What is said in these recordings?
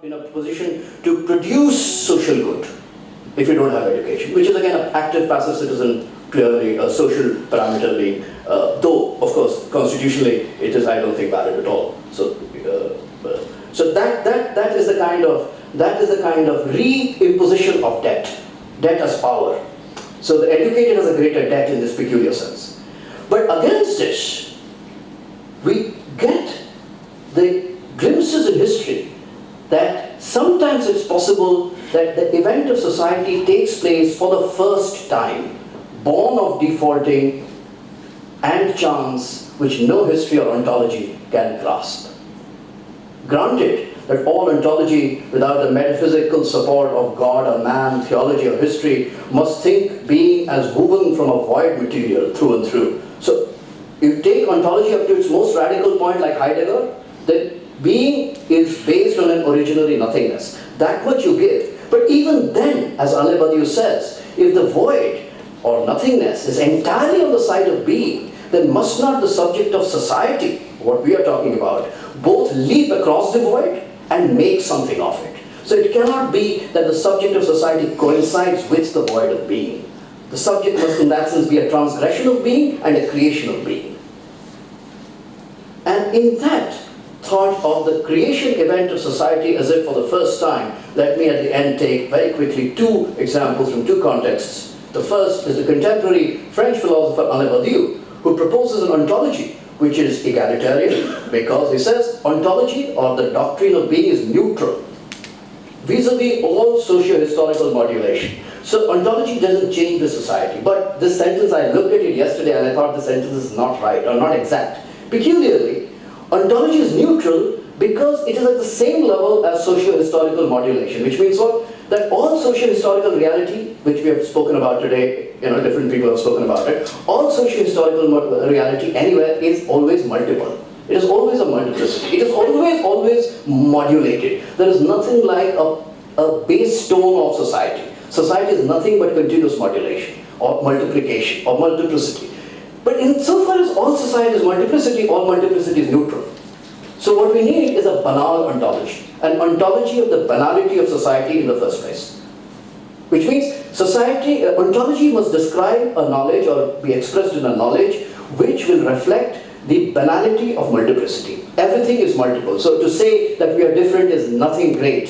in a position to produce social good if you don't have education, which is again an active passive citizen, clearly a social parameter being, though of course constitutionally it is, I don't think, valid at all. So, so that is the kind of re-imposition of debt as power. So the educated has a greater debt in this peculiar sense. But against this, we get the glimpses in history that sometimes it's possible that the event of society takes place for the first time, born of defaulting and chance, which no history or ontology can grasp. Granted that all ontology, without the metaphysical support of God or man, theology or history, must think being as woven from a void material through and through. So, if you take ontology up to its most radical point, like Heidegger, then being is based on an originary nothingness. That much you give. But even then, as Ale Badiou says, if the void or nothingness is entirely on the side of being, then must not the subject of society, what we are talking about, both leap across the void and make something of it? So it cannot be that the subject of society coincides with the void of being. The subject must in that sense be a transgression of being and a creation of being. And in that thought of the creation event of society as if for the first time, let me at the end take very quickly two examples from two contexts. The first is the contemporary French philosopher Ale Badiou, who proposes an ontology which is egalitarian, because he says ontology or the doctrine of being is neutral vis-a-vis all socio-historical modulation. So ontology doesn't change the society. But this sentence, I looked at it yesterday and I thought the sentence is not right or not exact. Peculiarly, ontology is neutral because it is at the same level as socio-historical modulation, which means what? That all socio-historical reality, which we have spoken about today, different people have spoken about it, all socio-historical reality anywhere is always multiple. It is always a multiplicity. It is always modulated. There is nothing like a base tone of society. Society is nothing but continuous modulation, or multiplication, or multiplicity. But insofar as all society is multiplicity, all multiplicity is neutral. So what we need is a banal ontology, an ontology of the banality of society in the first place. Which means society, ontology must describe a knowledge or be expressed in a knowledge which will reflect the banality of multiplicity. Everything is multiple. So to say that we are different is nothing great.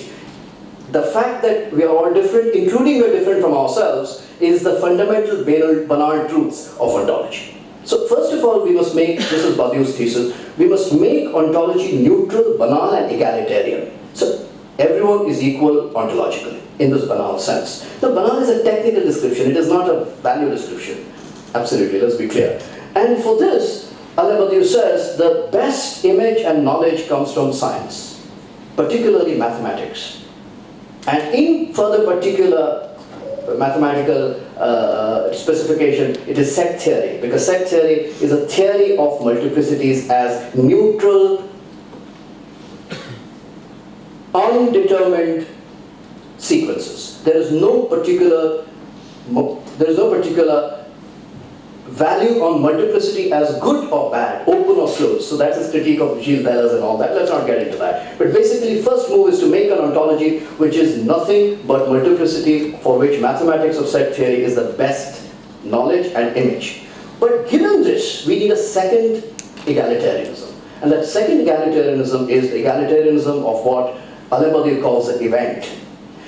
The fact that we are all different, including we are different from ourselves, is the fundamental banal truths of ontology. So first of all, we must make, this is Badiou's thesis, we must make ontology neutral, banal and egalitarian. So everyone is equal ontologically in this banal sense. The banal is a technical description, it is not a value description. Absolutely, let's be clear. And for this, Ale Badiou says the best image and knowledge comes from science, particularly mathematics. And in further particular mathematical specification, it is set theory, because set theory is a theory of multiplicities as neutral, undetermined sequences. There is no particular value on multiplicity as good or bad, open or closed. So that's his critique of Gilles Deleuze and all that. Let's not get into that. But basically, first move is to make an ontology which is nothing but multiplicity, for which mathematics of set theory is the best knowledge and image. But given this, we need a second egalitarianism. And that second egalitarianism is the egalitarianism of what Ale Badiou calls the event.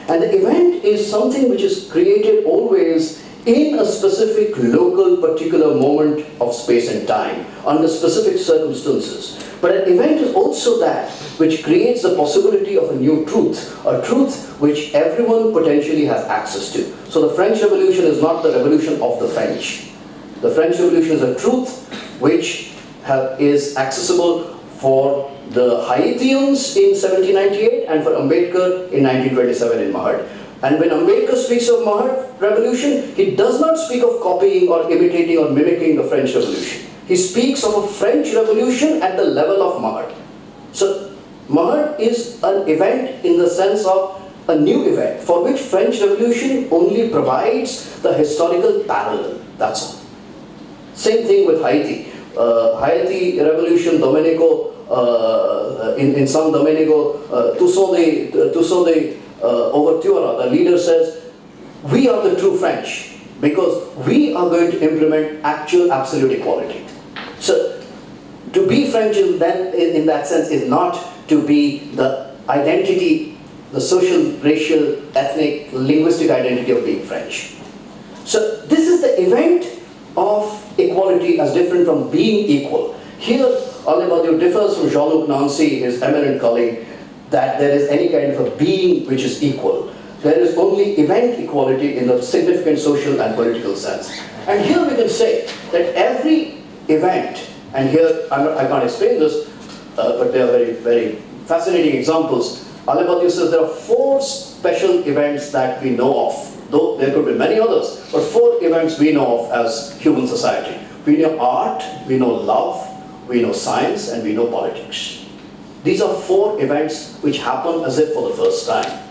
And the event is something which is created always in a specific local particular moment of space and time, under specific circumstances. But an event is also that which creates the possibility of a new truth, a truth which everyone potentially has access to. So the French Revolution is not the revolution of the French. The French Revolution is a truth which is accessible for the Haitians in 1798 and for Ambedkar in 1927 in Mahad. And when Ambedkar speaks of Mahad revolution, he does not speak of copying or imitating or mimicking the French Revolution. He speaks of a French Revolution at the level of Mahad. So Mahad is an event in the sense of a new event for which French Revolution only provides the historical parallel. That's all. Same thing with Haiti. Haiti Revolution, Domenico in San Domenico, Tuso de Overtura, the leader says, we are the true French because we are going to implement actual absolute equality. So to be French then in that sense is not to be the identity, the social, racial, ethnic, linguistic identity of being French. So this is the event of equality as different from being equal. Here, Alain Badiou differs from Jean-Luc Nancy, his eminent colleague, that there is any kind of a being which is equal. There is only event equality in the significant social and political sense. And here we can say that every event, and here I can't explain this, but they are very, very fascinating examples. Alain Badiou says there are 4 special events that we know of, though there could be many others, but 4 events we know of as human society. We know art, we know love, we know science, and we know politics. These are 4 events which happen as if for the first time.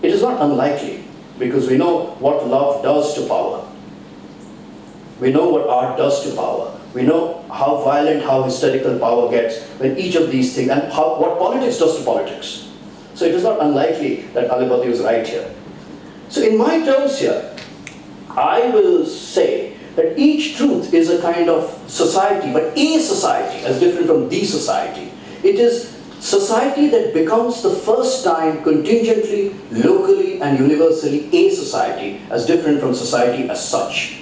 It is not unlikely, because we know what love does to power. We know what art does to power. We know how violent, how hysterical power gets when each of these things, and what politics does to politics. So it is not unlikely that Alain Badiou is right here. So in my terms here, I will say that each truth is a kind of society, but a society as different from the society. It is society that becomes the first time contingently, locally and universally a society as different from society as such.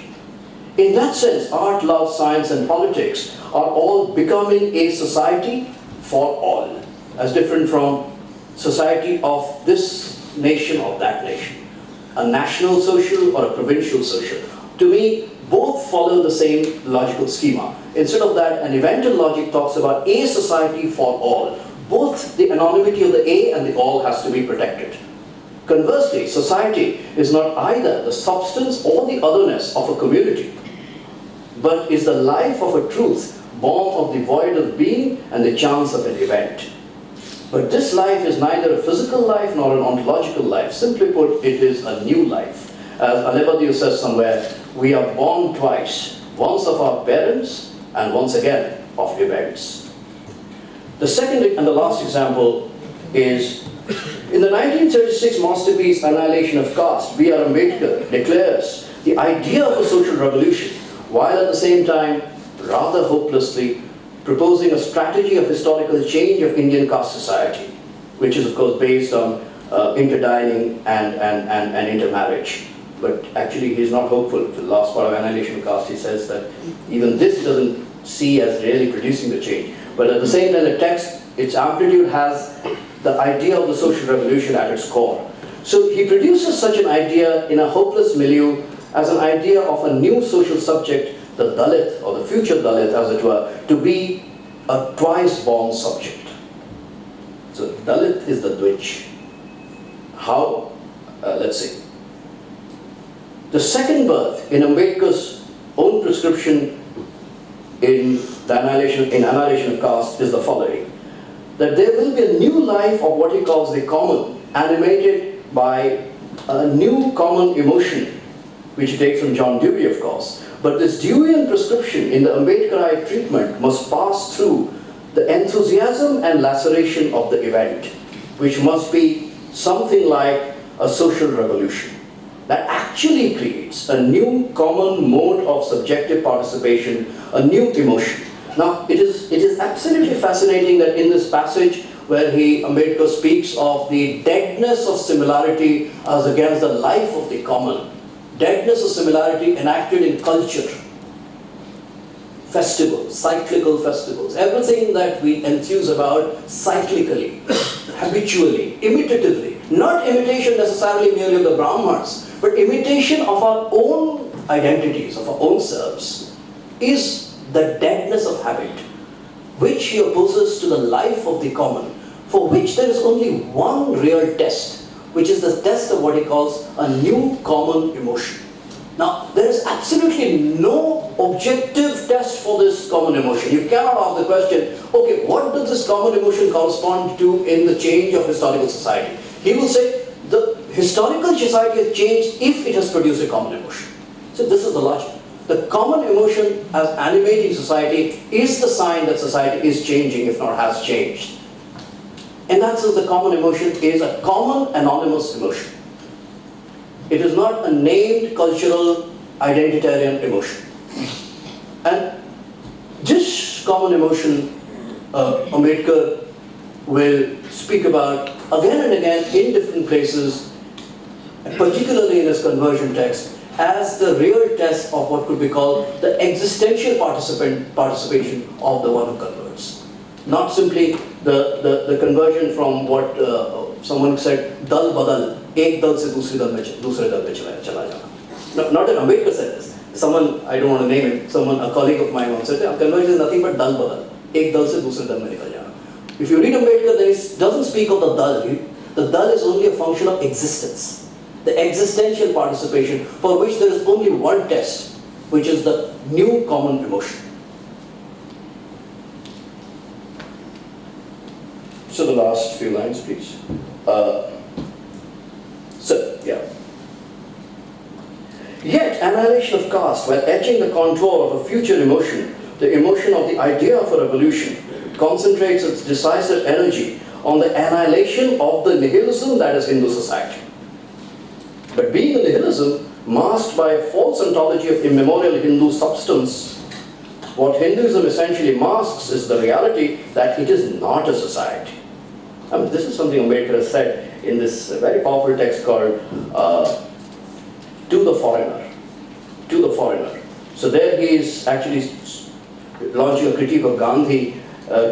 In that sense, art, love, science and politics are all becoming a society for all, as different from society of this nation or that nation, a national social or a provincial social. To me, both follow the same logical schema. Instead of that, an eventual logic talks about a society for all. Both the anonymity of the a and the all has to be protected. Conversely, society is not either the substance or the otherness of a community, but is the life of a truth born of the void of being and the chance of an event. But this life is neither a physical life nor an ontological life. Simply put, it is a new life. As Alain Badiou says somewhere, we are born twice, once of our parents and once again of events. The second and the last example is in the 1936 masterpiece Annihilation of Caste, B.R. Ambedkar declares the idea of a social revolution, while at the same time rather hopelessly proposing a strategy of historical change of Indian caste society, which is of course based on interdining and intermarriage. But actually he's not hopeful. The last part of Annihilation of Caste, he says that even this doesn't see as really producing the change. But at the same time, the text, its amplitude has the idea of the social revolution at its core. So he produces such an idea in a hopeless milieu as an idea of a new social subject, the Dalit, or the future Dalit as it were, to be a twice born subject. So Dalit is the Dwich. How? Let's see. The second birth in Ambedkar's own prescription in Annihilation of Caste is the following: that there will be a new life of what he calls the common, animated by a new common emotion, which he takes from John Dewey, of course. But this Deweyan prescription in the Ambedkarite treatment must pass through the enthusiasm and laceration of the event, which must be something like a social revolution that actually creates a new common mode of subjective participation, a new emotion. Now, it is absolutely fascinating that in this passage where Ambedkar speaks of the deadness of similarity as against the life of the common, deadness of similarity enacted in culture, festivals, cyclical festivals, everything that we enthuse about cyclically, habitually, imitatively, not imitation necessarily merely of the Brahmins, but imitation of our own identities, of our own selves, is the deadness of habit, which he opposes to the life of the common, for which there is only one real test, which is the test of what he calls a new common emotion. Now, there is absolutely no objective test for this common emotion. You cannot ask the question, okay, what does this common emotion correspond to in the change of historical society? He will say, the historical society has changed if it has produced a common emotion. So this is the logic. the common emotion as animating society is the sign that society is changing, if not has changed. In that sense, the common emotion is a common anonymous emotion. It is not a named cultural identitarian emotion. And this common emotion, Ambedkar will speak about again and again in different places, particularly in his conversion text, as the real test of what could be called the existential participation of the one who converts. Not simply the conversion from what someone said, dal badal, ek dal se dusre dal mein chala jana. Not that Ambedkar said this. Someone, I don't want to name it, a colleague of mine once said, conversion is nothing but dal badal, ek dal se dusre dal mein nikal jana. If you read Ambedkar, then he doesn't speak of the dal. The dal is only a function of existence. The existential participation for which there is only one test, which is the new common emotion. So the last few lines, please. Yet, annihilation of caste, while etching the contour of a future emotion, the emotion of the idea of a revolution, concentrates its decisive energy on the annihilation of the nihilism that is Hindu society. But being a nihilism masked by a false ontology of immemorial Hindu substance, what Hinduism essentially masks is the reality that it is not a society. I mean, this is something Ambedkar has said in this very powerful text called To the Foreigner. To the Foreigner. So there he is actually launching a critique of Gandhi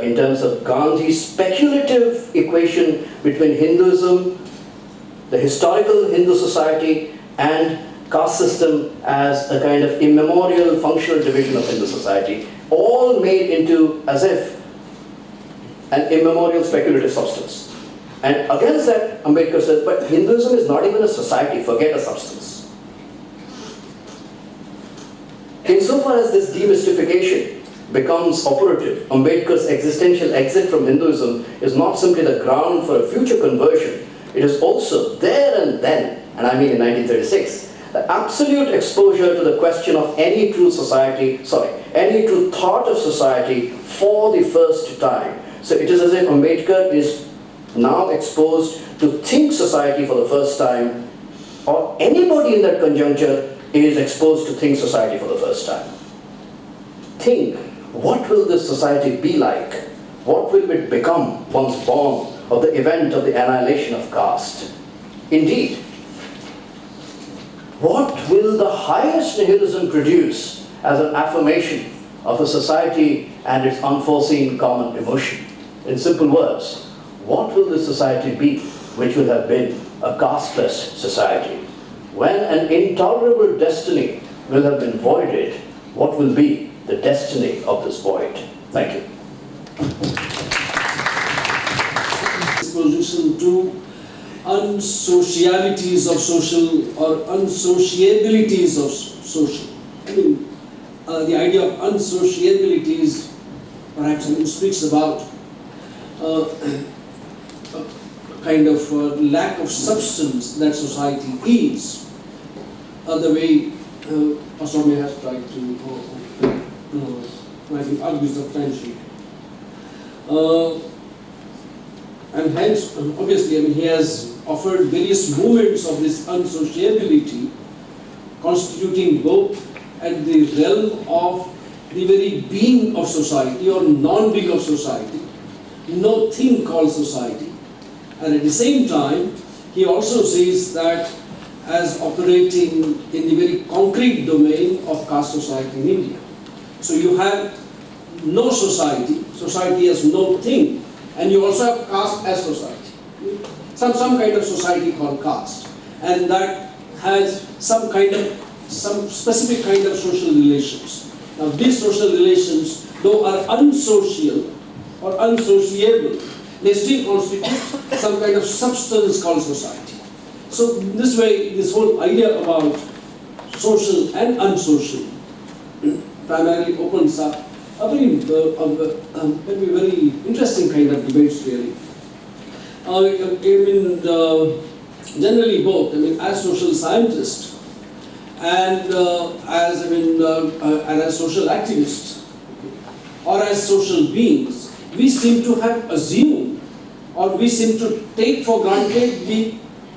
in terms of Gandhi's speculative equation between Hinduism, the historical Hindu society, and caste system as a kind of immemorial functional division of Hindu society, all made into as if an immemorial speculative substance. And against that, Ambedkar says, but Hinduism is not even a society, forget a substance. Insofar as this demystification becomes operative, Ambedkar's existential exit from Hinduism is not simply the ground for a future conversion, it is also there and then, and I mean in 1936, the absolute exposure to the question of any true any true thought of society for the first time. So it is as if Ambedkar is now exposed to think society for the first time, or anybody in that conjuncture is exposed to think society for the first time. Think, what will this society be like? What will it become once born of the event of the annihilation of caste? Indeed, what will the highest nihilism produce as an affirmation of a society and its unforeseen common emotion? In simple words, what will this society be which will have been a casteless society? When an intolerable destiny will have been voided, what will be the destiny of this void? Thank you. Disposition to unsocialities of social or unsociabilities of social. I mean, the idea of unsociabilities perhaps speaks about a kind of lack of substance that society is. The way Pastor has tried to I think argue substantially. And hence, obviously, I mean, he has offered various moments of this unsociability, constituting both at the realm of the very being of society or non-being of society, no thing called society. And at the same time, he also says that as operating in the very concrete domain of caste society in India. So you have no society, society has no thing, and you also have caste as society. Some kind of society called caste, and that has some specific kind of social relations. Now these social relations, though are unsocial or unsociable, they still constitute some kind of substance called society. So this way, this whole idea about social and unsocial primarily opens up a very interesting kind of debates really. Generally both, as social scientists and and as social activists or as social beings, we seem to have assumed or we seem to take for granted the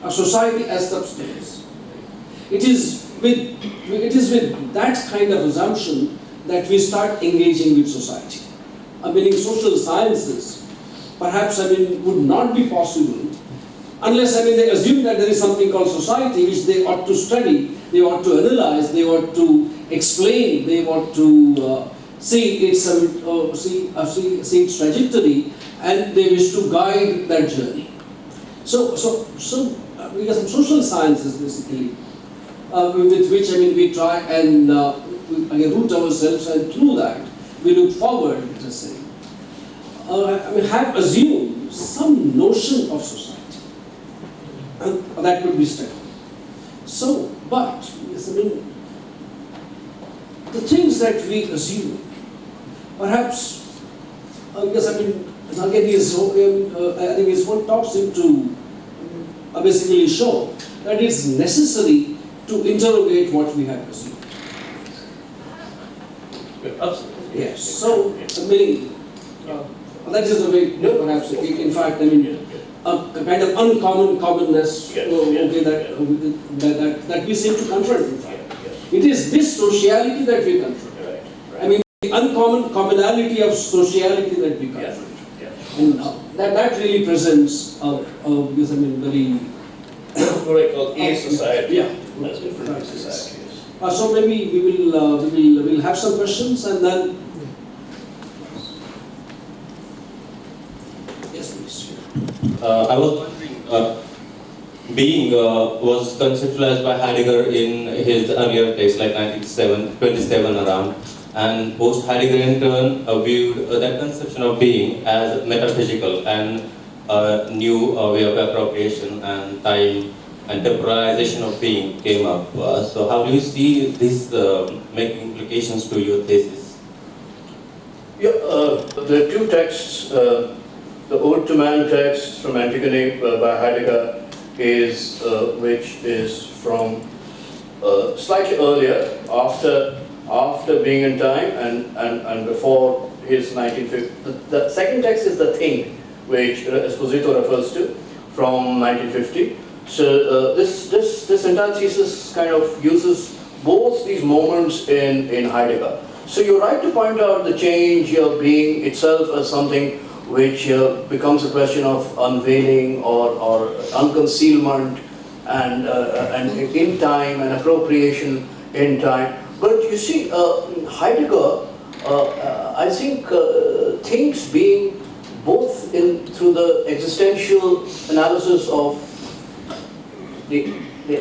society as substance. It is with that kind of assumption that we start engaging with society. Meaning social sciences perhaps would not be possible unless they assume that there is something called society which they ought to study, they ought to analyze, they ought to explain, they ought to see its trajectory, and they wish to guide that journey. So we have some social sciences basically, with which we try and root ourselves, and through that we look forward, let us say, have assumed some notion of society, and that could be studied. So, but yes, the things that we assume, perhaps, yes, again, I think his whole talk seemed to basically show that it's necessary to interrogate what we have assumed. Absolutely. Yes. So, that is the way, perhaps, in fact, a kind of uncommon commonness that we seem to confront, in fact. It is this sociality that we confront. The uncommon commonality of sociality that we confront. And that really presents very... What I call a society. Yeah. As different societies. So maybe we'll have some questions, and then... Yes, please. I was wondering, being was conceptualized by Heidegger in his earlier text, like 1927 around, and post-Heideggerian turn viewed that conception of being as metaphysical, and a new way of appropriation and time and temporalization of being came up. So how do you see this making implications to your thesis? Yeah, there are two texts. The Ode to Man text from Antigone by Heidegger is, which is from slightly earlier, after being in time and before his 1950. The second text is The Thing, which Esposito refers to, from 1950. So this entire thesis kind of uses both these moments in Heidegger. So you're right to point out the change of being itself as something which becomes a question of unveiling or unconcealment and in time and appropriation in time. But you see, Heidegger, I think, thinks being both through the existential analysis of the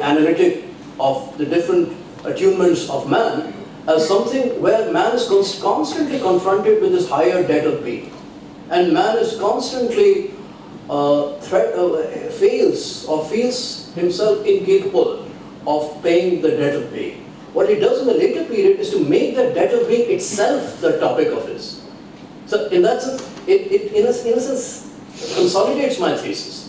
analytic of the different attunements of man as something where man is constantly confronted with this higher debt of being. And man is constantly feels himself incapable of paying the debt of being. What he does in the later period is to make that debt of being itself the topic of his. So in that sense, it in a sense consolidates my thesis.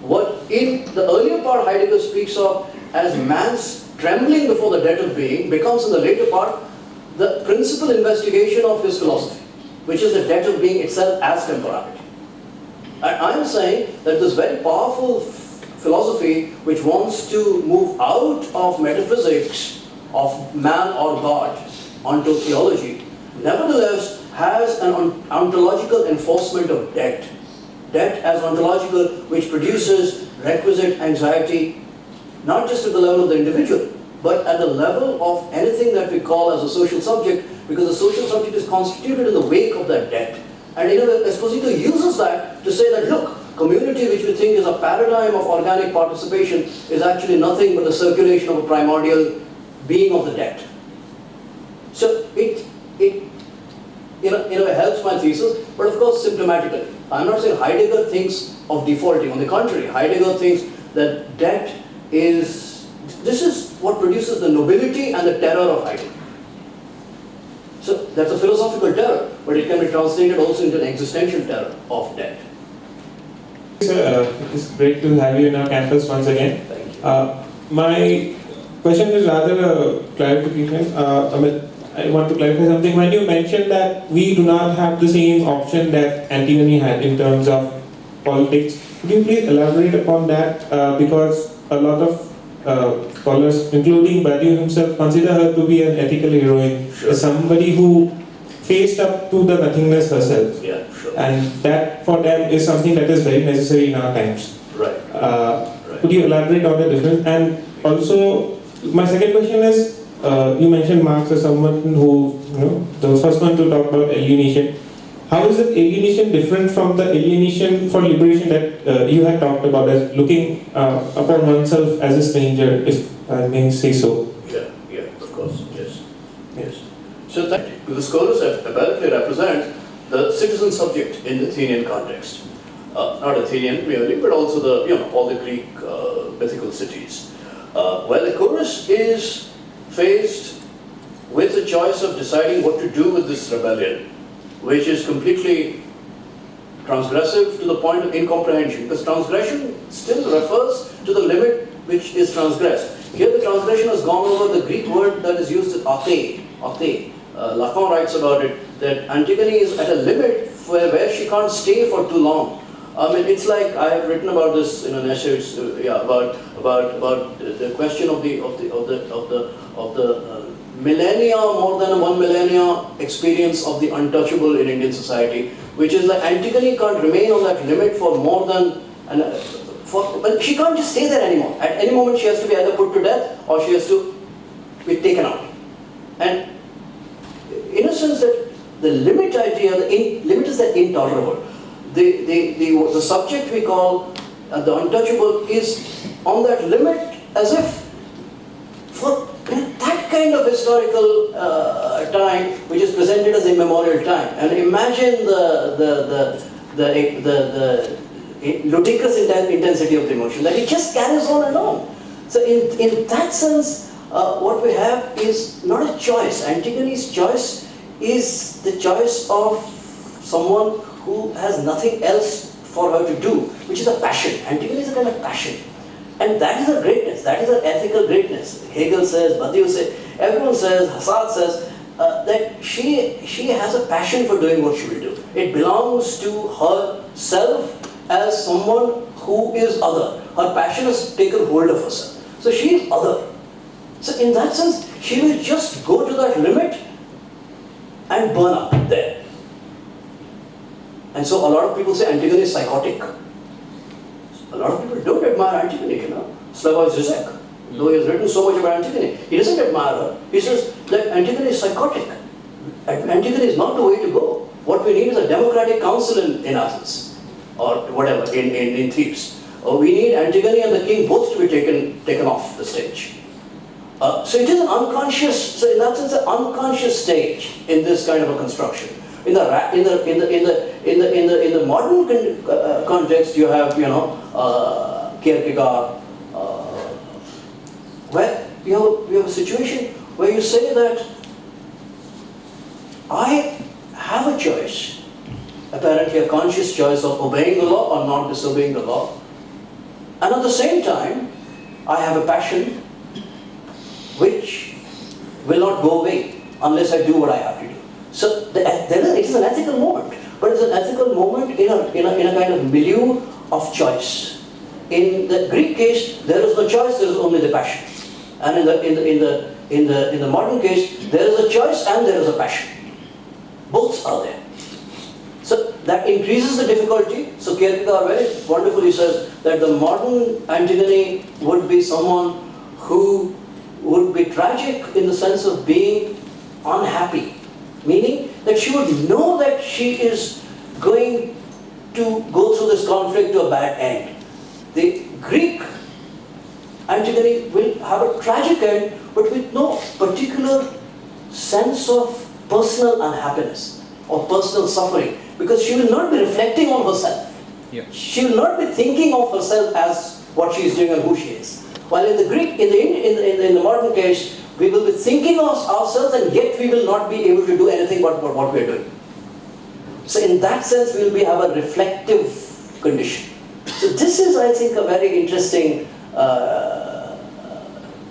What in the earlier part Heidegger speaks of as man's trembling before the debt of being becomes in the later part the principal investigation of his philosophy, which is the debt of being itself as temporality. And I'm saying that this very powerful philosophy which wants to move out of metaphysics of man or God onto theology, nevertheless has an ontological enforcement of debt. Debt as ontological, which produces requisite anxiety, not just at the level of the individual, but at the level of anything that we call as a social subject, because the social subject is constituted in the wake of that debt. And Esposito uses that to say that, look, community, which we think is a paradigm of organic participation, is actually nothing but the circulation of a primordial being of the debt. So it in a way helps my thesis, but of course symptomatically. I'm not saying Heidegger thinks of defaulting. On the contrary, Heidegger thinks that debt is, this is what produces the nobility and the terror of Heidegger. So that's a philosophical terror, but it can be translated also into an existential terror of debt. Sir, it's great to have you in our campus once again. Thank you. My question is rather a clarification. I want to clarify something. When you mentioned that we do not have the same option that Antigone had in terms of politics, could you please elaborate upon that? Because a lot of scholars, including Badiou himself, consider her to be an ethical heroine, somebody who faced up to the nothingness herself. Yeah, sure. And that for them is something that is very necessary in our times. Right. Could you elaborate on the difference? And also, my second question is, you mentioned Marx as someone who, the first one to talk about alienation. How is it alienation different from the alienation for liberation that you had talked about, as looking upon oneself as a stranger, if I may say so? Yeah, of course, yes. So that the scholars apparently represent the citizen subject in the Athenian context. Not Athenian merely, but also all the Greek mythical cities. Where the chorus is faced with the choice of deciding what to do with this rebellion, which is completely transgressive to the point of incomprehension, because transgression still refers to the limit which is transgressed. Here the transgression has gone over the Greek word that is used as ate. Lacan writes about it, that Antigone is at a limit where she can't stay for too long. I mean, it's like, I have written about this in an essay, about the question of the millennia, more than 1 millennia experience of the untouchable in Indian society, which is like Antigone can't remain on that limit for more than, but she can't just stay there anymore. At any moment she has to be either put to death or she has to be taken out. And in a sense that the limit idea, limit is that intolerable. The subject we call the untouchable is on that limit, as if for that kind of historical time, which is presented as immemorial time. And imagine the ludicrous intensity of the emotion, that it just carries on and on. So in that sense, what we have is not a choice. Antigone's choice is the choice of someone who has nothing else for her to do, which is a passion. Antigone is a kind of passion. And that is a greatness, that is an ethical greatness. Hegel says, Badiou says, everyone says, Hassad says, that she has a passion for doing what she will do. It belongs to herself as someone who is other. Her passion has taken hold of herself. So she is other. So in that sense, she will just go to that limit and burn up there. And so a lot of people say Antigone is psychotic. A lot of people don't admire Antigone, Slavoj Zizek, though he has written so much about Antigone, he doesn't admire her. He says that Antigone is psychotic. Antigone is not the way to go. What we need is a democratic council in Athens, or whatever, in Thebes. We need Antigone and the king both to be taken off the stage. So it is an unconscious, so in that sense, an unconscious stage in this kind of a construction. In the modern context, you have Kierkegaard, where you have a situation where you say that I have a choice, apparently a conscious choice of obeying the law or not disobeying the law, and at the same time I have a passion which will not go away unless I do what I have to do. So it is an ethical moment, but it's an ethical moment in a kind of milieu of choice. In the Greek case, there is no choice; there is only the passion. And in the modern case, there is a choice and there is a passion. Both are there. So that increases the difficulty. So Kierkegaard very wonderfully says that the modern Antigone would be someone who would be tragic in the sense of being unhappy. Meaning that she would know that she is going to go through this conflict to a bad end. The Greek Antigone will have a tragic end, but with no particular sense of personal unhappiness or personal suffering, because she will not be reflecting on herself. Yeah. She will not be thinking of herself as what she is doing and who she is. While in the Greek, in the modern case, we will be thinking of ourselves, and yet we will not be able to do anything but what we are doing. So in that sense, we will have a reflective condition. So this is, I think, a very interesting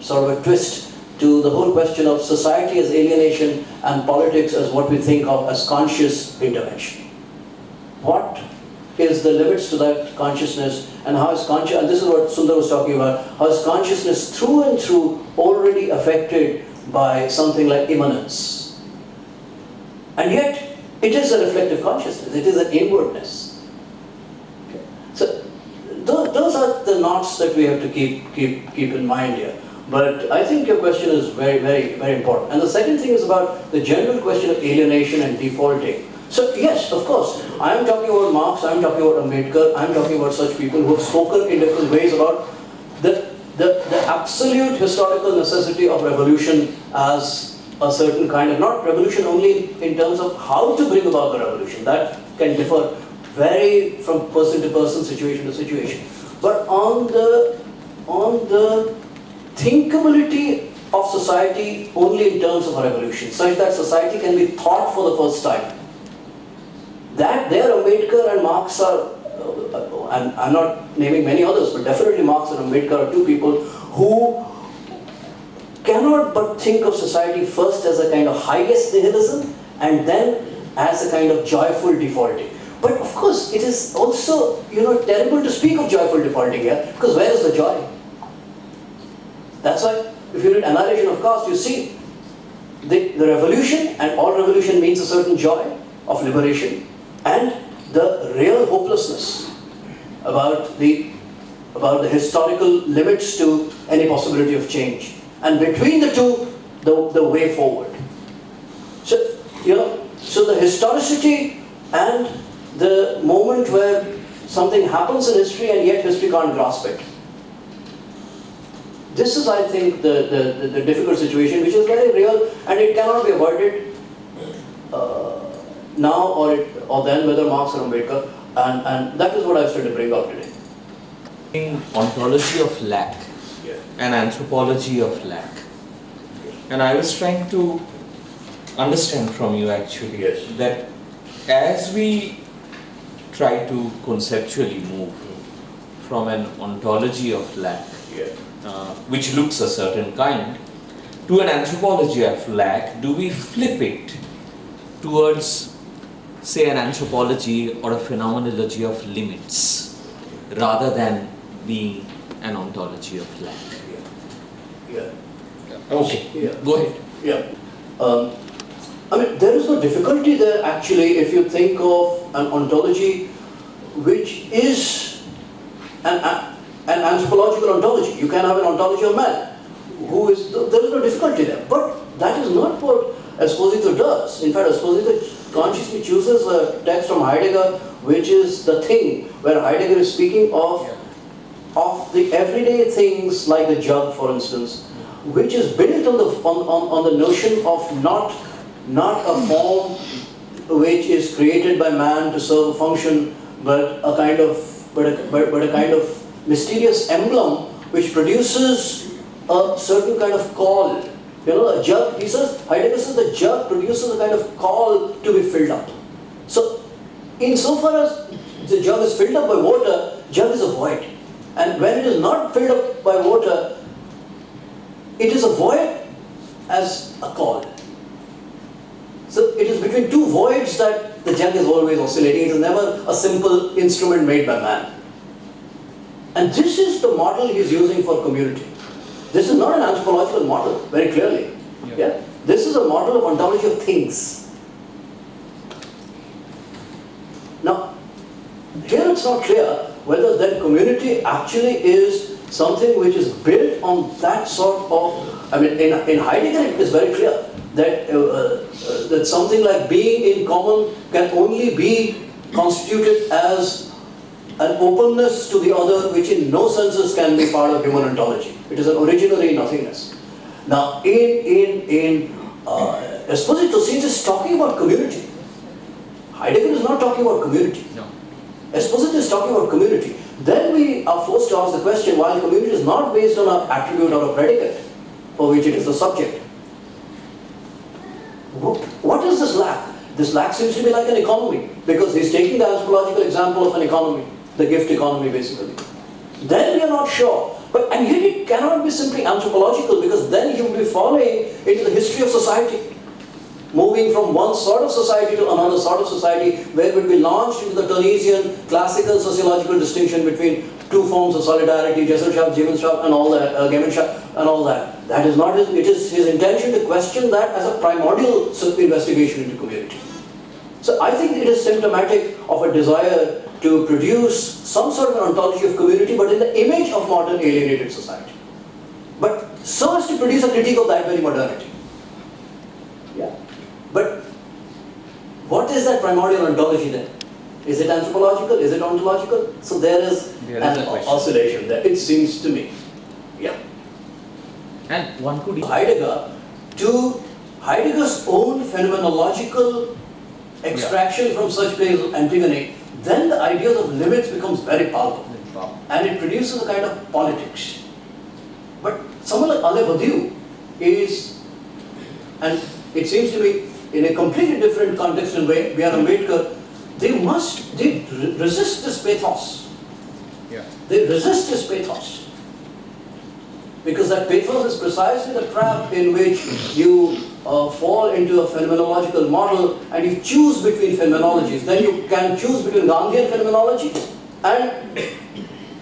sort of a twist to the whole question of society as alienation and politics as what we think of as conscious intervention. What is the limits to that consciousness, and how is conscious, and this is what Sundar was talking about, how is consciousness through and through already affected by something like immanence? And yet, it is a reflective consciousness, it is an inwardness. Okay. So, those are the knots that we have to keep in mind here. But I think your question is very, very, very important. And the second thing is about the general question of alienation and defaulting. So yes, of course, I am talking about Marx, I am talking about Ambedkar, I am talking about such people who have spoken in different ways about the absolute historical necessity of revolution as a certain kind of, not revolution only in terms of how to bring about the revolution, that can differ very from person to person, situation to situation. But on the thinkability of society only in terms of a revolution, such that society can be thought for the first time. That there Ambedkar and Marx are, and I'm not naming many others, but definitely Marx and Ambedkar are two people who cannot but think of society first as a kind of highest nihilism and then as a kind of joyful defaulting. But of course, it is also, terrible to speak of joyful defaulting here, because where is the joy? That's why, if you read Annihilation of Caste, you see the revolution, and all revolution means a certain joy of liberation, and the real hopelessness about the historical limits to any possibility of change. And between the two, the way forward. So, so the historicity and the moment where something happens in history and yet history can't grasp it. This is, I think, the difficult situation, which is very real, and it cannot be avoided now or then, whether Marx or Ambedkar, and that is what I've tried to bring out today. Ontology of lack and anthropology of lack. And I was trying to understand from you actually that as we try to conceptually move from an ontology of lack, which looks a certain kind, to an anthropology of lack, do we flip it towards, say, an anthropology or a phenomenology of limits, rather than being an ontology of lack? Okay, go ahead. I mean, there is no difficulty there actually if you think of an ontology which is an anthropological ontology. You can have an ontology of man, there is no difficulty there. But that is not what Esposito does. In fact, Esposito consciously chooses a text from Heidegger, which is the thing, where Heidegger is speaking of the everyday things like the jug, for instance, which is built on the notion of not a form which is created by man to serve a function, but a kind of mysterious emblem which produces a certain kind of call. A jug, Heidegger says the jug produces a kind of call to be filled up. So, insofar as the jug is filled up by water, jug is a void. And when it is not filled up by water, it is a void as a call. So it is between two voids that the jug is always oscillating. It is never a simple instrument made by man. And this is the model he is using for community. This is not an anthropological model, very clearly. Yeah? This is a model of ontology of things. Now, here it's not clear whether that community actually is something which is built on that sort of, I mean, in Heidegger it is very clear that, that something like being in common can only be constituted as an openness to the other, which in no senses can be part of human ontology. It is an originary nothingness. Now, in Esposito, since is talking about community, Heidegger is not talking about community. No. Esposito is talking about community. Then we are forced to ask the question, while community is not based on an attribute or a predicate for which it is the subject, what is this lack? This lack seems to be like an economy, because he's taking the anthropological example of an economy, the gift economy basically. Then we are not sure But, and yet it cannot be simply anthropological, because then you will be falling into the history of society, moving from one sort of society to another sort of society, where it would be launched into the Tunisian classical sociological distinction between two forms of solidarity, Gesellschaft, Gemeinschaft, and all that, Gemeinschaft, and all that. That is not his, it is his intention to question that as a primordial investigation into community. So I think it is symptomatic of a desire to produce some sort of an ontology of community, but in the image of modern alienated society. But so as to produce a critique of that very modernity. Yeah. But what is that primordial ontology then? Is it anthropological? Is it ontological? So there is an oscillation there, it seems to me. Yeah. And one could Heidegger, to Heidegger's own phenomenological extraction from such places of Antigone, then the ideas of limits becomes very powerful. And it produces a kind of politics. But someone like Ale Badiou is, and it seems to me, in a completely different context and way, B.R. Ambedkar, they resist this pathos. Yeah. They resist this pathos. Because that pathos is precisely the trap in which you fall into a phenomenological model and you choose between phenomenologies. Then you can choose between Gandhian phenomenology and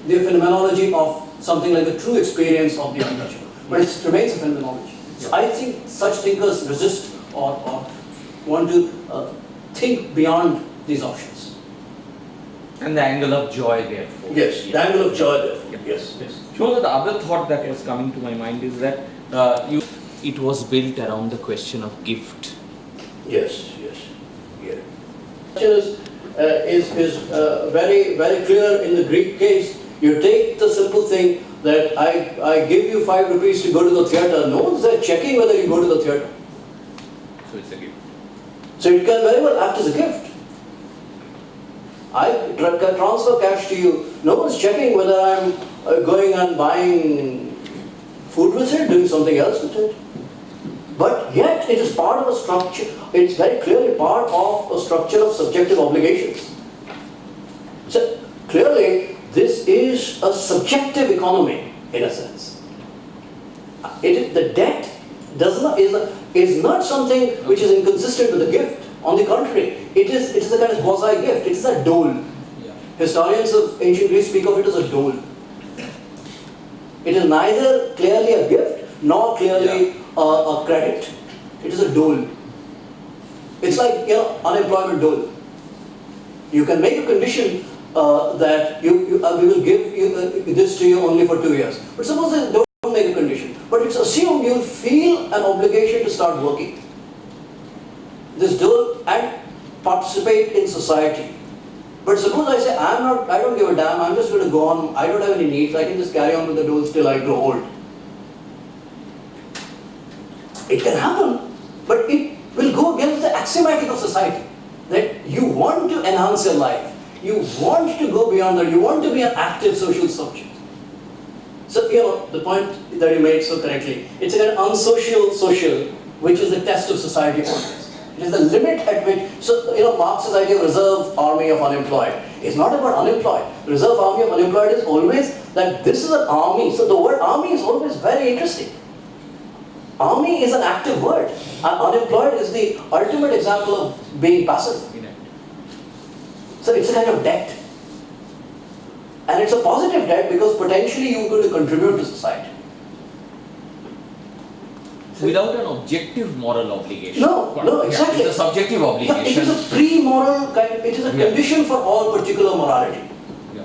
the phenomenology of something like the true experience of the untouchable. But it remains a phenomenology. So I think such thinkers resist or want to think beyond these options. And the angle of joy, therefore. Yes, the angle of joy, therefore. Yes, yes. So the other thought that was coming to my mind is that it was built around the question of gift. Yes, yes. Yeah. Is very, very clear in the Greek case. You take the simple thing that I give you 5 rupees to go to the theatre. No one's there checking whether you go to the theatre. So it's a gift. So it can very well act as a gift. I transfer cash to you. No one's checking whether I'm going and buying food with it, doing something else with it. But yet it is part of a structure, it's very clearly part of a structure of subjective obligations. So clearly this is a subjective economy in a sense. The debt is not something which is inconsistent with the gift. On the contrary, it is a kind of quasi-gift, it is a dole. Yeah. Historians of ancient Greece speak of it as a dole. It is neither clearly a gift nor clearly a credit. It is a dole. It's like, unemployment dole. You can make a condition that we will give this to you only for 2 years. But suppose they don't make a condition, but it's assumed you'll feel an obligation to start working. This dole and participate in society. But suppose I say, I don't give a damn, I'm just going to go on, I don't have any needs, I can just carry on with the dole till I grow old. It can happen, but it will go against the axiomatic of society. That you want to enhance your life, you want to go beyond that, you want to be an active social subject. So, the point that you made so correctly, it's a kind of unsocial social, which is the test of society always. It is the limit at which, Marx's idea of reserve army of unemployed is not about unemployed. The reserve army of unemployed is always that this is an army. So the word army is always very interesting. Army is an active word. And unemployed is the ultimate example of being passive. So it's a kind of debt. And it's a positive debt because potentially you're going to contribute to society. Without an objective moral obligation. No, exactly. It's a subjective obligation. Yeah, it is a pre-moral kind, it is a condition for all particular morality. Yeah.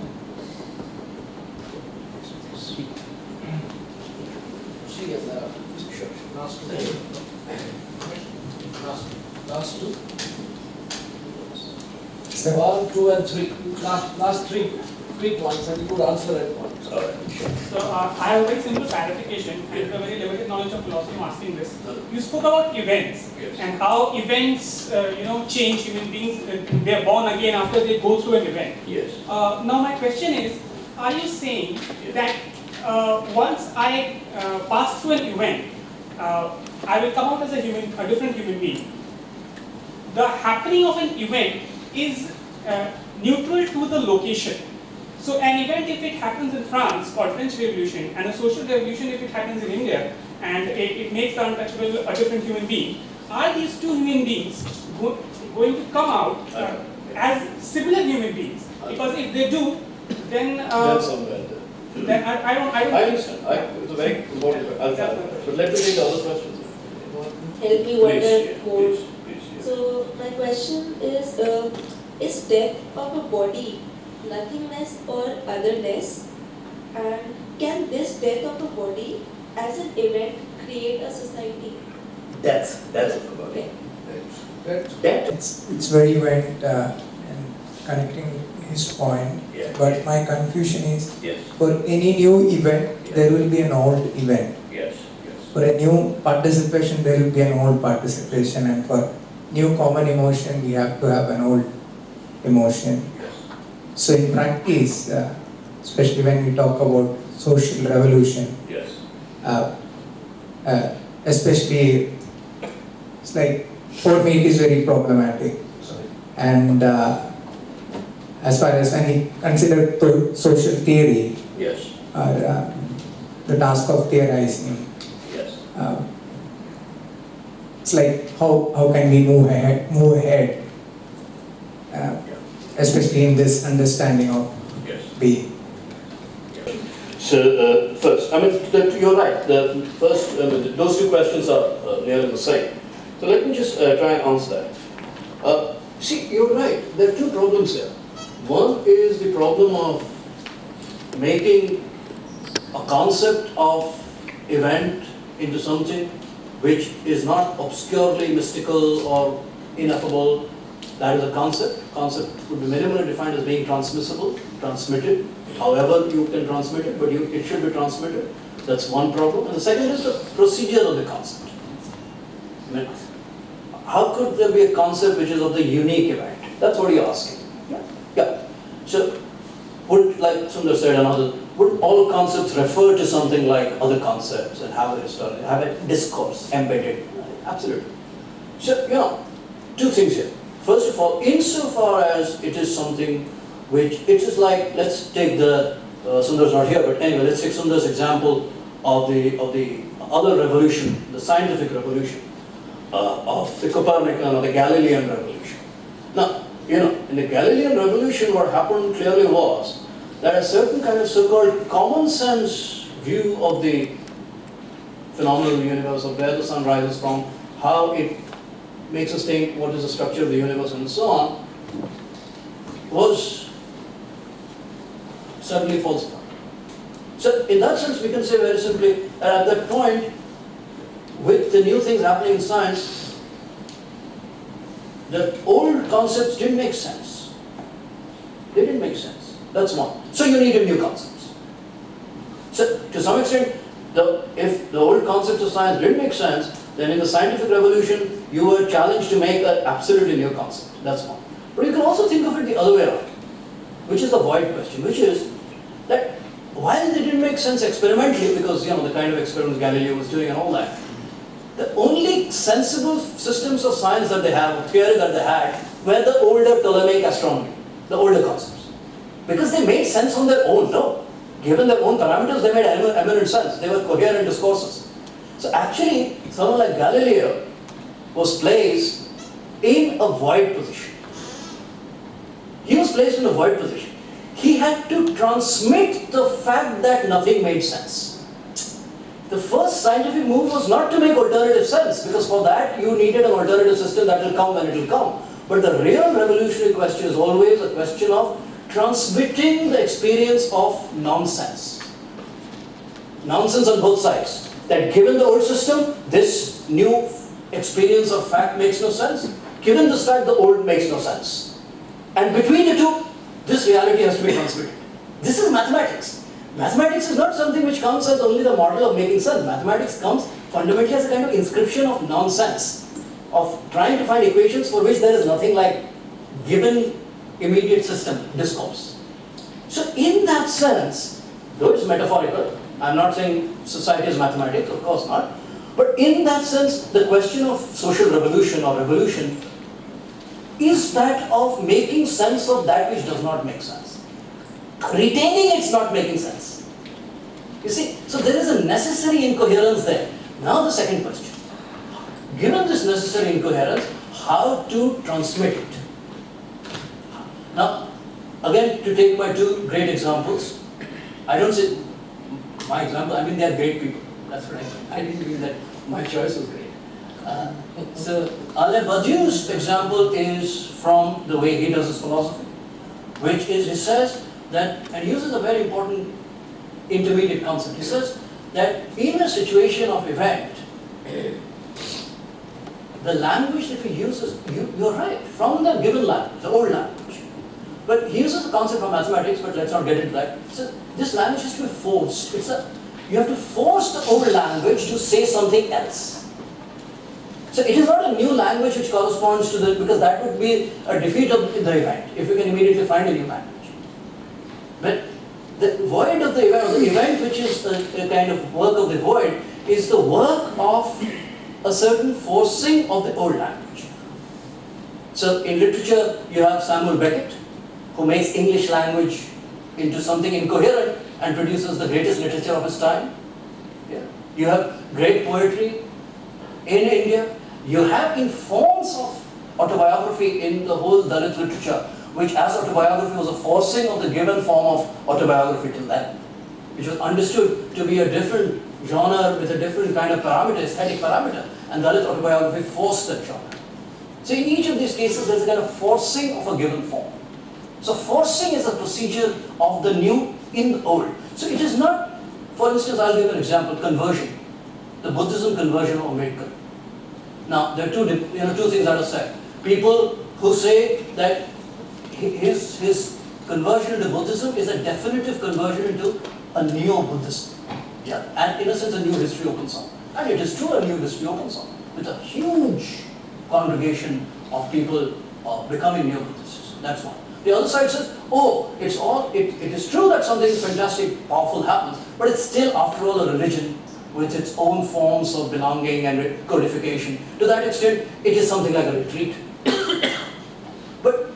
Last two. 1, 2 and 3. Last three points, and you could answer at once. So I have a very simple clarification and a very limited knowledge of philosophy. I'm asking this. You spoke about events and how events, change human beings. They are born again after they go through an event. Yes. Now my question is, are you saying that once I pass through an event, I will come out as a different human being? The happening of an event is neutral to the location. So an event, if it happens in France, called French Revolution, and a social revolution, if it happens in India, and it makes the untouchable a different human being, are these two human beings going to come out as similar human beings? Because if they do, then then I don't. I understand. It's a very important question. But let me take the other questions. Help me wonder Please, more. please, yes. So my question is death of a body nothingness or otherness? And can this death of a body as an event create a society? That's of the body. Okay. It's very wet and connecting his point, Yeah. but my confusion is Yes. for any new event there will be an old event. Yes. For a new participation there will be an old participation, and for new common emotion we have to have an old emotion. So in practice, especially when we talk about social revolution, Yes. especially it's like for me it is very problematic. And as far as when we consider social theory Yes. or the task of theorizing, Yes. it's like how can we move ahead, especially in this understanding of Yes. being. So first, I mean, you're right. The first, those two questions are nearly the same. So let me just try and answer that. See, you're right. There are two problems here. One is the problem of making a concept of event into something which is not obscurely mystical or ineffable. That is a concept. Concept would be minimally defined as being transmissible, transmitted. However you can transmit it, but it should be transmitted. That's one problem. And the second is the procedure of the concept. I mean, how could there be a concept which is of the unique event? That's what you're asking. Yeah. So, would, like Sundar said, would all concepts refer to something like other concepts and have a discourse embedded? Absolutely. So, two things here. First of all, insofar as it is something which, it is like, let's take Sundar's not here, but anyway, let's take Sundar's example of the other revolution, the scientific revolution, of the Copernican or the Galilean revolution. Now, in the Galilean revolution, what happened clearly was that a certain kind of so-called common sense view of the phenomenal universe, of where the sun rises from, how it makes us think what is the structure of the universe and so on, was certainly falsified. So in that sense we can say very simply that at that point, with the new things happening in science, the old concepts didn't make sense. They didn't make sense. That's one. So you needed new concepts. So to some extent, if the old concepts of science didn't make sense, then in the scientific revolution, you were challenged to make an absolutely new concept. That's one. But you can also think of it the other way around, which is the void question, which is that while they didn't make sense experimentally, because the kind of experiments Galileo was doing and all that, the only sensible systems of science that they have, of theory that they had, were the older Ptolemaic astronomy, the older concepts. Because they made sense on their own, no. Given their own parameters, they made eminent sense. They were coherent discourses. So actually, someone like Galileo was placed in a void position. He was placed in a void position. He had to transmit the fact that nothing made sense. The first scientific move was not to make alternative sense, because for that you needed an alternative system that will come when it will come. But the real revolutionary question is always a question of transmitting the experience of nonsense. Nonsense on both sides. That given the old system, this new experience of fact makes no sense. Given this fact, the old makes no sense. And between the two, this reality has to be transmitted. This is mathematics. Mathematics is not something which comes as only the model of making sense. Mathematics comes fundamentally as a kind of inscription of nonsense, of trying to find equations for which there is nothing like given immediate system, discourse. So in that sense, though it's metaphorical, I'm not saying society is mathematics, of course not, but in that sense, the question of social revolution or revolution is that of making sense of that which does not make sense. retaining it's not making sense. You see, so there is a necessary incoherence there. Now the second question. Given this necessary incoherence, how to transmit it? Now, again, to take my two great examples, I don't say my example, I mean they are great people. That's what I mean. I didn't mean that my choice was great. So, Alain Badiou's example is from the way he does his philosophy, which is, he says that, and he uses a very important intermediate concept. He says that in a situation of event, the language that we use is, you're right, from the given language, the old language. But he uses the concept from mathematics, but let's not get into that. So this language has to be forced. You have to force the old language to say something else. So it is not a new language which corresponds to because that would be a defeat of the event, if you can immediately find a new language. But the void of the event, or the event which is a kind of work of the void, is the work of a certain forcing of the old language. So in literature, you have Samuel Beckett, who makes English language into something incoherent and produces the greatest literature of his time. Yeah. You have great poetry in India. You have in forms of autobiography in the whole Dalit literature, which as autobiography was a forcing of the given form of autobiography till then, which was understood to be a different genre with a different kind of parameter, aesthetic parameter, and Dalit autobiography forced that genre. So in each of these cases, there's a kind of forcing of a given form. So forcing is a procedure of the new in the old. So it is not, for instance, I'll give an example, conversion. The Buddhism conversion of Ambedkar. Now, there are two things that are said. People who say that his conversion into Buddhism is a definitive conversion into a neo-Buddhism. Yeah, and in a sense, a new history opens up. And it is true, a new history opens up with a huge congregation of people becoming neo-Buddhists. That's one. The other side says, oh, it is true that something fantastic, powerful happens, but it's still, after all, a religion with its own forms of belonging and codification. To that extent, it is something like a retreat. But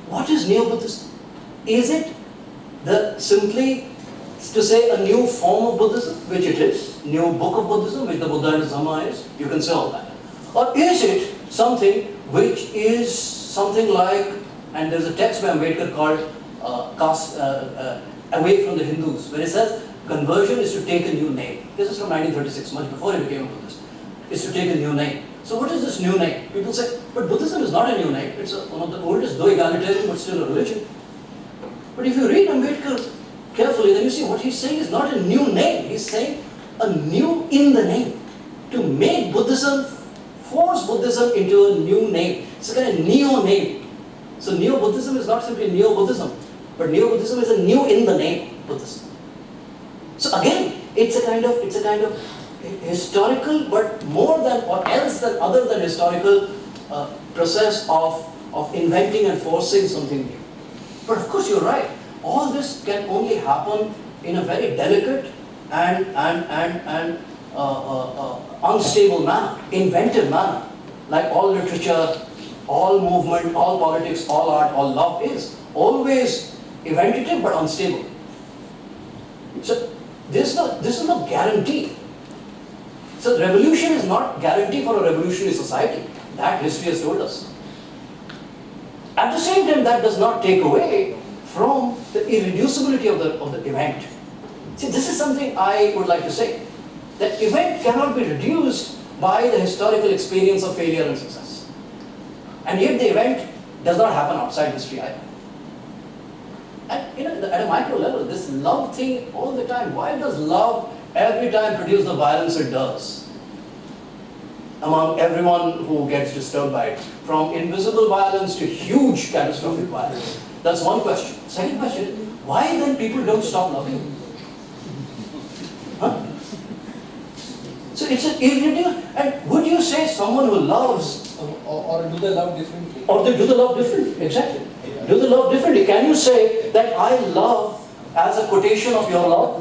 what is neo-Buddhism? Is it simply to say a new form of Buddhism, which it is, new book of Buddhism, which the Buddha and his Dhamma is? You can say all that. Or is it something which is something like, and there's a text by Ambedkar called Away from the Hindus, where it says, conversion is to take a new name. This is from 1936, much before he became a Buddhist. Is to take a new name. So what is this new name? People say, but Buddhism is not a new name. It's one of the oldest, though egalitarian, but still a religion. But if you read Ambedkar carefully, then you see what he's saying is not a new name. He's saying a new in the name. To make Buddhism, force Buddhism into a new name. It's a kind of neo-name. So neo-Buddhism is not simply neo-Buddhism, but neo-Buddhism is a new in the name Buddhism. So again, it's a kind of historical, but more than or else than other than historical process of inventing and forcing something new. But of course, you're right. All this can only happen in a very delicate and unstable manner, inventive manner, like all literature, all movement, all politics, all art, all love is always inventive but unstable. So this is no guarantee. So revolution is not guarantee for a revolutionary society. That history has told us. At the same time, that does not take away from the irreducibility of the event. See, this is something I would like to say. That event cannot be reduced by the historical experience of failure and success. And yet the event does not happen outside history either. And at a micro level, this love thing all the time, why does love every time produce the violence it does? Among everyone who gets disturbed by it. From invisible violence to huge catastrophic violence. That's one question. Second question, why then people don't stop loving? Huh? So it's an irreducible, and would you say someone who loves, Or do they love differently? or they do the love differently, exactly. Do the love differently. Can you say that I love as a quotation of your love?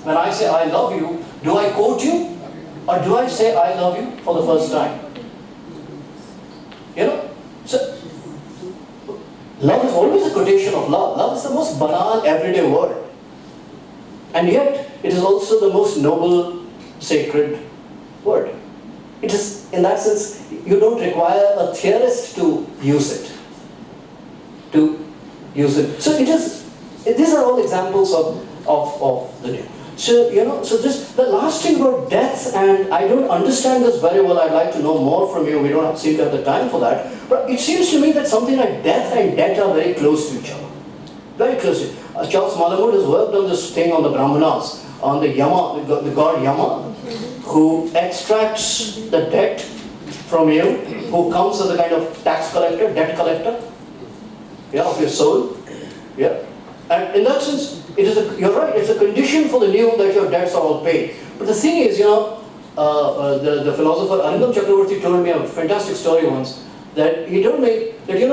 When I say I love you, do I quote you? Or do I say I love you for the first time? So Love is always a quotation of love. Love is the most banal, everyday word. And yet, it is also the most noble, sacred word. It is, in that sense, you don't require a theorist to use it. So it is, these are all examples of the new. So, so just the last thing about death, and I don't understand this very well, I'd like to know more from you, we don't seem to have the time for that, but it seems to me that something like death and debt are very close to each other. Very close to Charles Malamud has worked on this thing on the Brahmanas, on the Yama, the god Yama, who extracts the debt from you, who comes as a kind of tax collector, debt collector, of your soul. And in that sense, you're right, it's a condition for the new that your debts are all paid. But the thing is, the philosopher Arindam Chakravarti told me a fantastic story once, that he told me that, he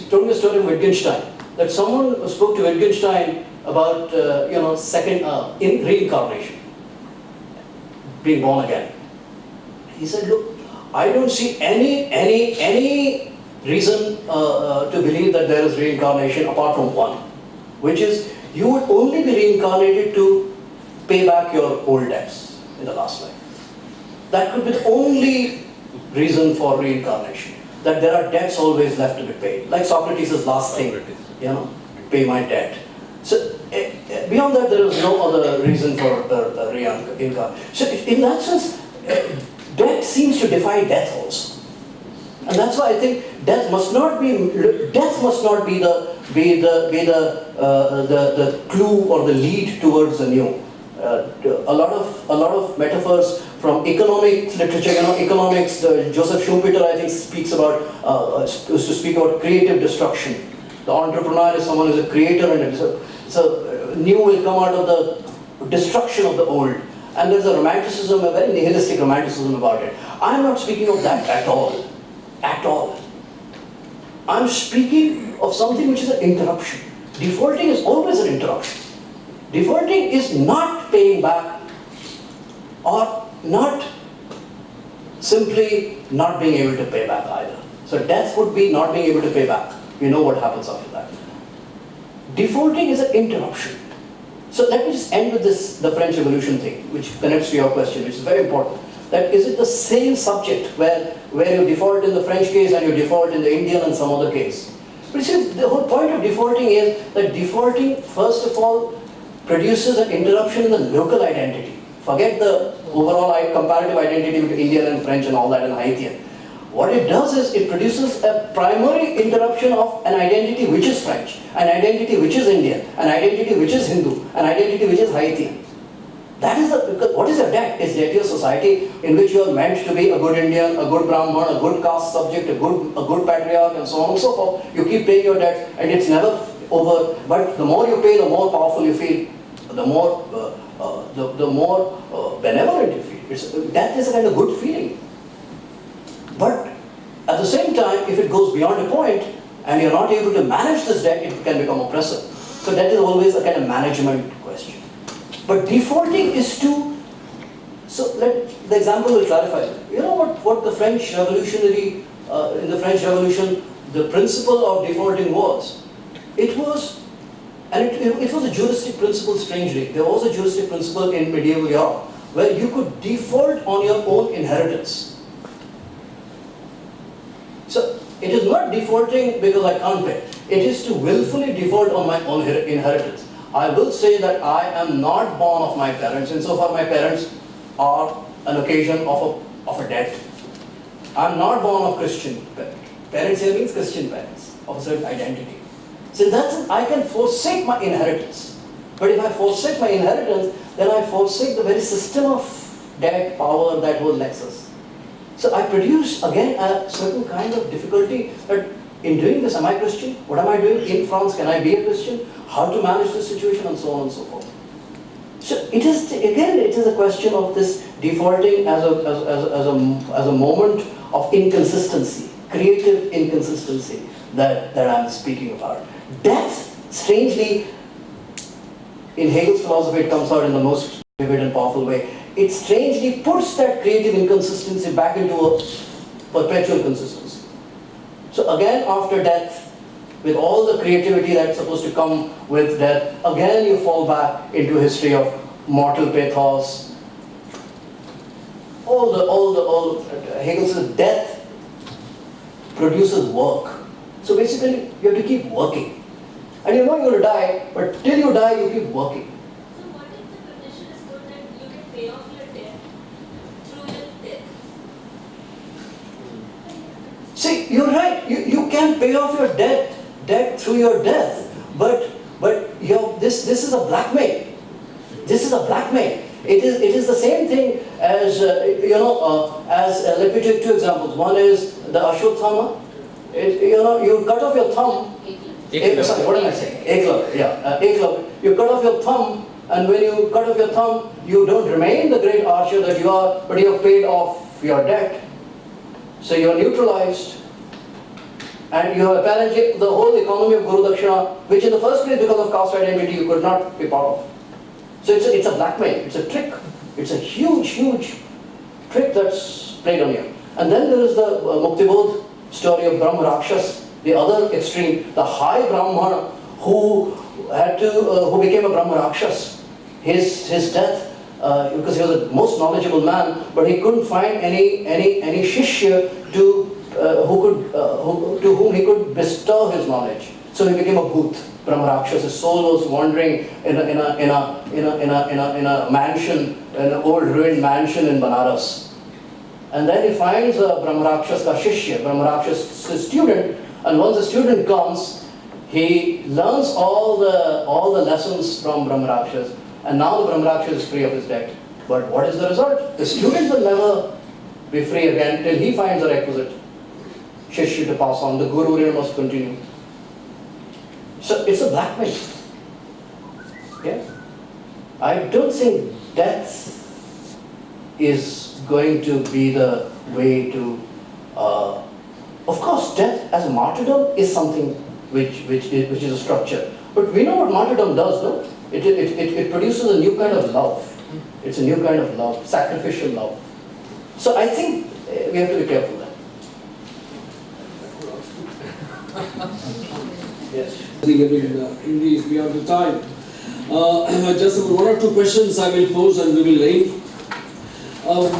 told me a story of Wittgenstein, that someone spoke to Wittgenstein about, in reincarnation, being born again. He said, look, I don't see any reason to believe that there is reincarnation apart from one, which is you would only be reincarnated to pay back your old debts in the last life. That could be the only reason for reincarnation, that there are debts always left to be paid. Like Socrates' last thing, pay my debt. So beyond that, there is no other reason for reincarnation. So in that sense, debt seems to defy death also. And that's why I think death must not be the clue or the lead towards the new. A lot of metaphors from economic literature, economics. Joseph Schumpeter, I think, speaks about used to speak about creative destruction. The entrepreneur is someone who is a creator, and so new will come out of the destruction of the old. And there's a romanticism, a very nihilistic romanticism about it. I'm not speaking of that at all. At all. I'm speaking of something which is an interruption. Defaulting is always an interruption. Defaulting is not paying back, or not simply not being able to pay back either. So death would be not being able to pay back. We know what happens after that. Defaulting is an interruption. So let me just end with this, the French Revolution thing, which connects to your question, which is very important. That is it the same subject where you default in the French case and you default in the Indian and some other case. But you see, the whole point of defaulting is that defaulting, first of all, produces an interruption in the local identity. Forget the overall comparative identity between Indian and French and all that and Haitian. What it does is it produces a primary interruption of an identity which is French, an identity which is Indian, an identity which is Hindu, an identity which is Haitian. That is what is a debt? Is debt your society in which you are meant to be a good Indian, a good Brahman, a good caste subject, a good patriarch, and so on and so forth. You keep paying your debts and it's never over. But the more you pay, the more powerful you feel, the more benevolent you feel. Death is a kind of good feeling. But at the same time, if it goes beyond a point and you're not able to manage this debt, it can become oppressive. So that is always a kind of management question. But defaulting is to, the example will clarify. You know what the French Revolutionary, in the French Revolution, the principle of defaulting was? It was a juristic principle, strangely. There was a juristic principle in medieval Europe where you could default on your own inheritance. So it is not defaulting because I can't pay. It is to willfully default on my own inheritance. I will say that I am not born of my parents, insofar my parents are an occasion of a debt. I am not born of Christian parents. Parents here means Christian parents, of a certain identity. So in that sense, I can forsake my inheritance. But if I forsake my inheritance, then I forsake the very system of debt, power that whole nexus. So I produce, again, a certain kind of difficulty that in doing this, am I Christian? What am I doing in France? Can I be a Christian? How to manage this situation, and so on and so forth. So it is, again, it is a question of this defaulting as a moment of inconsistency, creative inconsistency that I'm speaking about. Death, strangely, in Hegel's philosophy, it comes out in the most vivid and powerful way. It strangely puts that creative inconsistency back into a perpetual consistency. So again, after death, with all the creativity that's supposed to come with death, again you fall back into a history of mortal pathos. Hegel says death produces work. So basically, you have to keep working. And you know you're going to die, but till you die, you keep working. So what if the condition is good that you can pay off your debt through your death? See, you're right. You can pay off your debt through your death, but this is a blackmail. This is a blackmail. It is the same thing as let me take two examples. One is the Ashwatthama. You cut off your thumb. Sorry, what am I saying? Eklavya, yeah, Eklavya. You cut off your thumb, and when you cut off your thumb, you don't remain the great archer that you are, but you have paid off your debt. So you are neutralized. And you have apparently the whole economy of Guru Dakshina, which in the first place because of caste identity you could not be part of. So it's a blackmail, it's a trick. It's a huge trick that's played on you. And then there is the Muktibodh story of Brahma Rakshas, the other extreme, the high Brahmana who became a Brahma Rakshas. His death, because he was the most knowledgeable man, but he couldn't find any shishya to whom he could bestow his knowledge. So he became a bhoot, Brahma Rakshas. His soul was wandering in a mansion, an old ruined mansion in Banaras. And then he finds a Brahma Rakshas ka shishya, Brahma Rakshas' student, and once the student comes, he learns all the lessons from Brahma Rakshas, and now the Brahma Rakshas is free of his debt. But what is the result? The student will never be free again till he finds the requisite shishya to pass on. The Guru must continue. So it's a blackmail. Yeah? I don't think death is going to be the way to. Of course, death as a martyrdom is something which is a structure. But we know what martyrdom does, no? It produces a new kind of love. It's a new kind of love, sacrificial love. So I think we have to be careful there. Yes. Indeed, we have the time. Just one or two questions I will pose and we will end.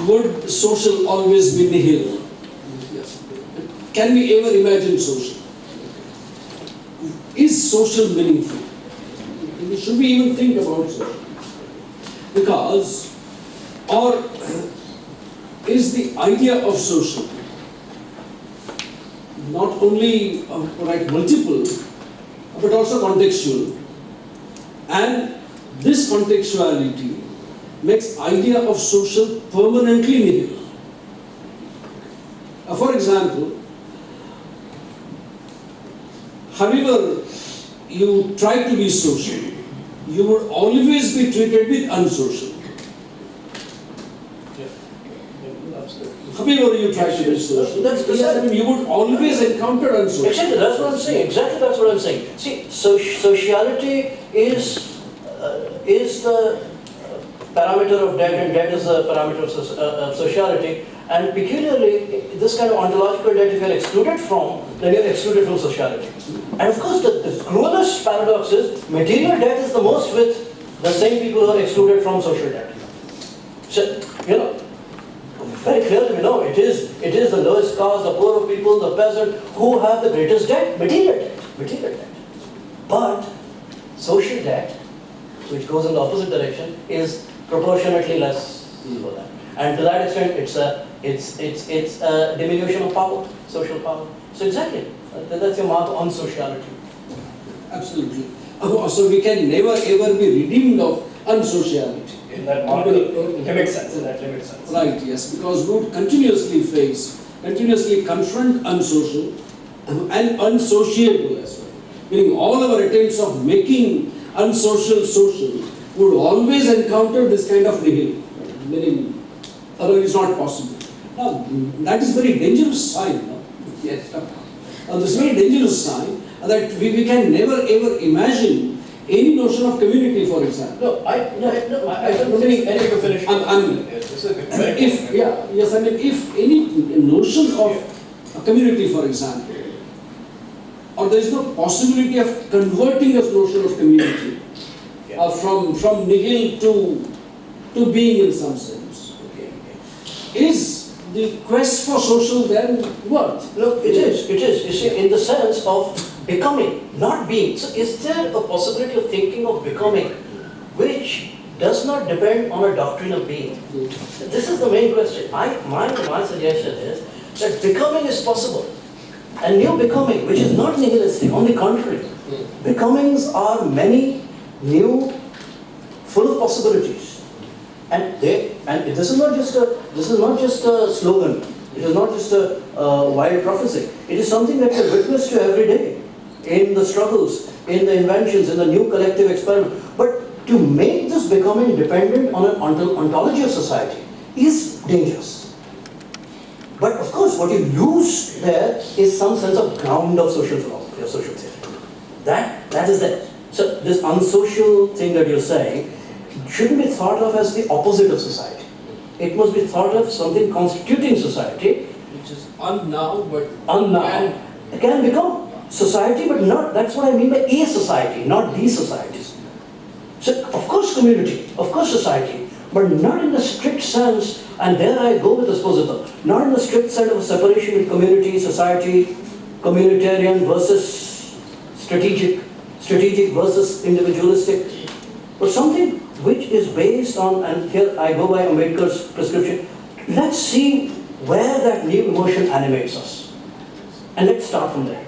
Would social always be nihil? Yes. Can we ever imagine social? Is social meaningful? Should we even think about social? Because, or is the idea of social not only multiple, but also contextual, and this contextuality makes idea of social permanently nihil. For example, however you try to be social, you would always be treated with unsocial. However you try to be social, you would always encounter unsocial. Exactly, that's what I'm saying. Exactly, that's what I'm saying. See, sociality is the parameter of debt, and debt is the parameter of sociality. And peculiarly, this kind of ontological debt, if you're excluded from, then you're excluded from sociality. And of course, the cruelest paradox is material debt is the most with the same people who are excluded from social debt. So, very clearly we know it is the lowest caste, the poor people, the peasant who have the greatest debt, material debt. But social debt, which goes in the opposite direction, is proportionately less for that. And to that extent, it's a diminution of power, social power. So exactly, that's your mark on sociality. Absolutely. So we can never ever be redeemed of unsociality. In that limit sense. Right, yes, because we would continuously confront unsocial and unsociable as well. Meaning all our attempts of making unsocial social would always encounter this kind of nihil. Meaning, otherwise it's not possible. Now, that is very dangerous sign. No? Yes. This is very dangerous sign that we can never ever imagine any notion of community, for example. I don't think any of you finish. If any notion of a community, for example, or there is no possibility of converting a notion of community from nihil to being in some sense. Is the quest for social then worth? Look, it is. You see, in the sense of becoming, not being. So is there a possibility of thinking of becoming which does not depend on a doctrine of being? This is the main question. My suggestion is that becoming is possible. And new becoming, which is not nihilistic, on the contrary. Becomings are many, new, full of possibilities. And this is not just a slogan. It is not just a wild prophecy. It is something that we witness to every day in the struggles, in the inventions, in the new collective experiment. But to make this becoming dependent on an ontology of society is dangerous. But of course, what you lose there is some sense of ground of social philosophy or social theory. That is there. So this unsocial thing that you're saying shouldn't be thought of as the opposite of society. It must be thought of something constituting society. Which is unnow, but Unnow. It can become society, but not, that's what I mean by a society, not the societies. So of course community, of course society, but not in the strict sense, and there I go with the suppositor, not in the strict sense of a separation with community, society, communitarian versus strategic versus individualistic, but something which is based on, and here I go by Ambedkar's prescription, let's see where that new emotion animates us. And let's start from there.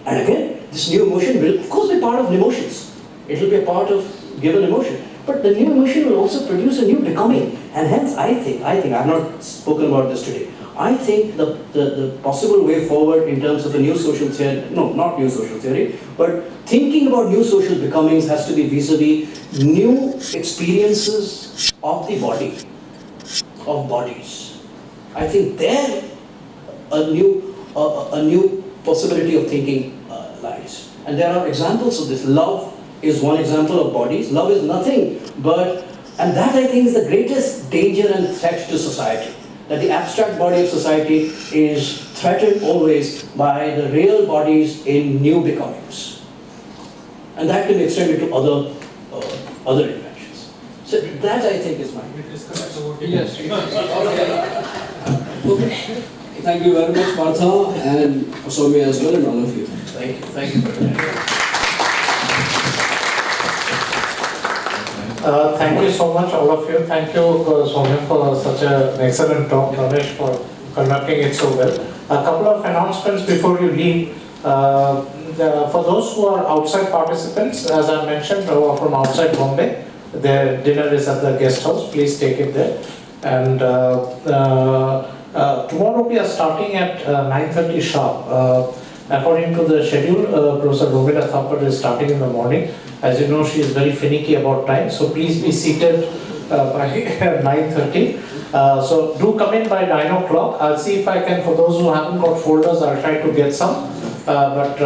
And again, this new emotion will of course be part of emotions. It will be a part of given emotion. But the new emotion will also produce a new becoming. And hence I think, I have not spoken about this today, I think the possible way forward in terms of a new social theory, no, not new social theory, but thinking about new social becomings has to be vis-a-vis new experiences of the body, of bodies. I think there a new possibility of thinking lies. And there are examples of this. Love is one example of bodies. Love is nothing but, and that I think is the greatest danger and threat to society. That the abstract body of society is threatened always by the real bodies in new becomings. And that can be extended to other inventions. So that I think is my yes. Okay. Thank you very much, Partha, and Asomya as well, and all of you. Thank you very much. Thank you so much, all of you. Thank you, Soumya, for such an excellent talk, Ramesh, for conducting it so well. A couple of announcements before you leave. For those who are outside participants, as I mentioned, who are from outside Bombay, their dinner is at the guest house. Please take it there. And tomorrow we are starting at 9:30 sharp. According to the schedule, Professor Robina Thapar is starting in the morning. As you know, she is very finicky about time, so please be seated by 9:30. So do come in by 9 o'clock. I'll see if I can, for those who haven't got folders, I'll try to get some. But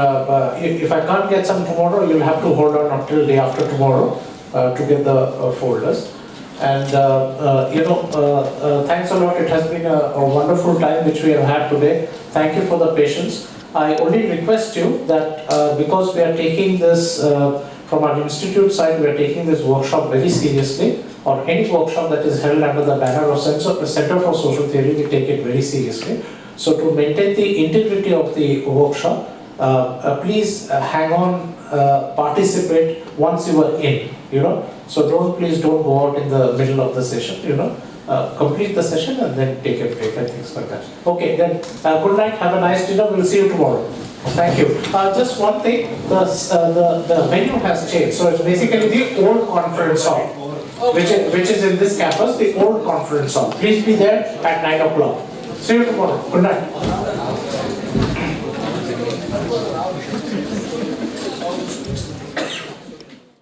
if I can't get some tomorrow, you'll have to hold on until day after tomorrow to get the folders. And thanks a lot. It has been a wonderful time which we have had today. Thank you for the patience. I only request you that because we are taking this from our institute side, we are taking this workshop very seriously, or any workshop that is held under the banner of Center for Social Theory, we take it very seriously. So to maintain the integrity of the workshop, please hang on, participate once you are in, So please don't go out in the middle of the session, complete the session and then take a break and things like that. Okay, then good night, have a nice dinner, we'll see you tomorrow. Thank you. Just one thing, the venue has changed, so it's basically the old conference hall, which is in this campus, the old conference hall. Please be there at 9 o'clock. See you tomorrow. Good night.